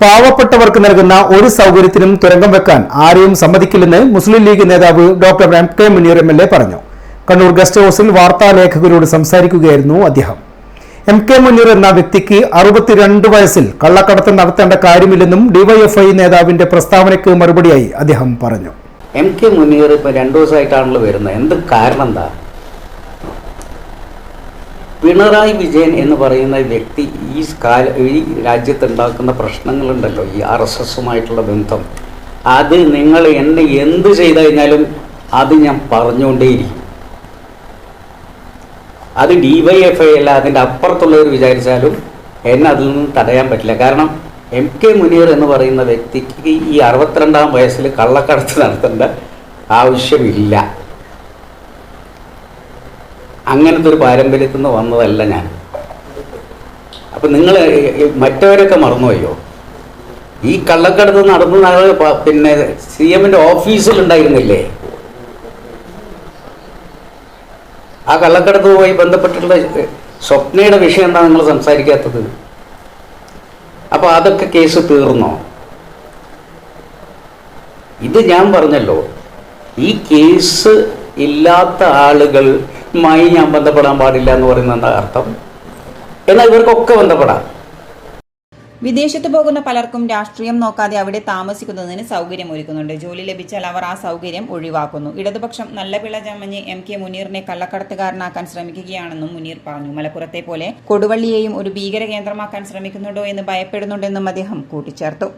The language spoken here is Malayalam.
പാവപ്പെട്ടവർക്ക് നൽകുന്ന ഒരു സൗകര്യത്തിനും തുരങ്കം വെക്കാൻ ആരെയും സമ്മതിക്കില്ലെന്ന് മുസ്ലിം ലീഗ് നേതാവ് ഡോക്ടർ എം.കെ. മുനീർ എം.എൽ.എ. പറഞ്ഞു. കണ്ണൂർ ഗസ്റ്റ് ഹൌസിൽ വാർത്താലേഖകരോട് സംസാരിക്കുകയായിരുന്നു അദ്ദേഹം. എം.കെ. മുനീർ എന്ന വ്യക്തിക്ക് 62 വയസ്സിൽ കള്ളക്കടത്ത് നടത്തേണ്ട കാര്യമില്ലെന്നും ഡിവൈഎഫ്ഐ നേതാവിന്റെ പ്രസ്താവനയ്ക്ക് മറുപടിയായി അദ്ദേഹം പറഞ്ഞു. എം.കെ. മുനീർ ഇപ്പോൾ 2 ദിവസമായിട്ടാണല്ലോ വരുന്നത്. എന്ത് കാരണം എന്താ? പിണറായി വിജയൻ എന്ന് പറയുന്ന വ്യക്തി ഈ രാജ്യത്തുണ്ടാക്കുന്ന പ്രശ്നങ്ങളുണ്ടല്ലോ, ഈ RSSുമായിട്ടുള്ള ബന്ധം, അത് നിങ്ങൾ എന്നെ എന്ത് ചെയ്തു കഴിഞ്ഞാലും അത് ഞാൻ പറഞ്ഞുകൊണ്ടേയിരിക്കും. അത് DYFI അല്ല, അതിൻ്റെ അപ്പുറത്തുള്ളവർ വിചാരിച്ചാലും എന്നെ അതിൽ നിന്ന് തടയാൻ പറ്റില്ല. കാരണം എം.കെ. മുനീർ എന്ന് പറയുന്ന വ്യക്തിക്ക് ഈ 62-ാം വയസ്സിൽ കള്ളക്കടത്ത് നടത്തേണ്ട ആവശ്യമില്ല. അങ്ങനത്തെ ഒരു പാരമ്പര്യത്തിൽ നിന്ന് വന്നതല്ല ഞാൻ. അപ്പം നിങ്ങൾ മറ്റവരൊക്കെ മറന്നുപോയോ? ഈ കള്ളക്കടത്ത് നടന്ന പിന്നെ CM-ന്റെ ഓഫീസിലുണ്ടായിരുന്നില്ലേ? ആ കള്ളക്കടത്തുമായി ബന്ധപ്പെട്ടുള്ള സ്വപ്നയുടെ വിഷയം എന്താ നിങ്ങൾ സംസാരിക്കാത്തത്? അപ്പോൾ അതൊക്കെ കേസ് തീർന്നോ? ഇത് ഞാൻ പറഞ്ഞല്ലോ, ഈ കേസ് ഇല്ലാത്ത ആളുകളുമായി ഞാൻ ബന്ധപ്പെടാൻ പാടില്ല എന്ന് പറയുന്നത് എന്താ അർത്ഥം? എന്നാൽ ഇവർക്കൊക്കെ ബന്ധപ്പെടാം. വിദേശത്ത് പോകുന്ന പലർക്കും രാഷ്ട്രീയം നോക്കാതെ അവിടെ താമസിക്കുന്നതിന് സൗകര്യമൊരുക്കുന്നുണ്ട്. ജോലി ലഭിച്ചാൽ അവർ ആ സൗകര്യം ഒഴിവാക്കുന്നു. ഇടതുപക്ഷം നല്ല പിള്ള ചമഞ്ഞ് എം.കെ. മുനീറിനെ കള്ളക്കടത്തുകാരനാക്കാൻ ശ്രമിക്കുകയാണെന്നും മുനീർ പറഞ്ഞു. മലപ്പുറത്തെ പോലെ കൊടുവള്ളിയെയും ഒരു ഭീകര കേന്ദ്രമാക്കാൻ ശ്രമിക്കുന്നുണ്ടോ എന്ന് ഭയപ്പെടുന്നുണ്ടെന്നും അദ്ദേഹം കൂട്ടിച്ചേർത്തു.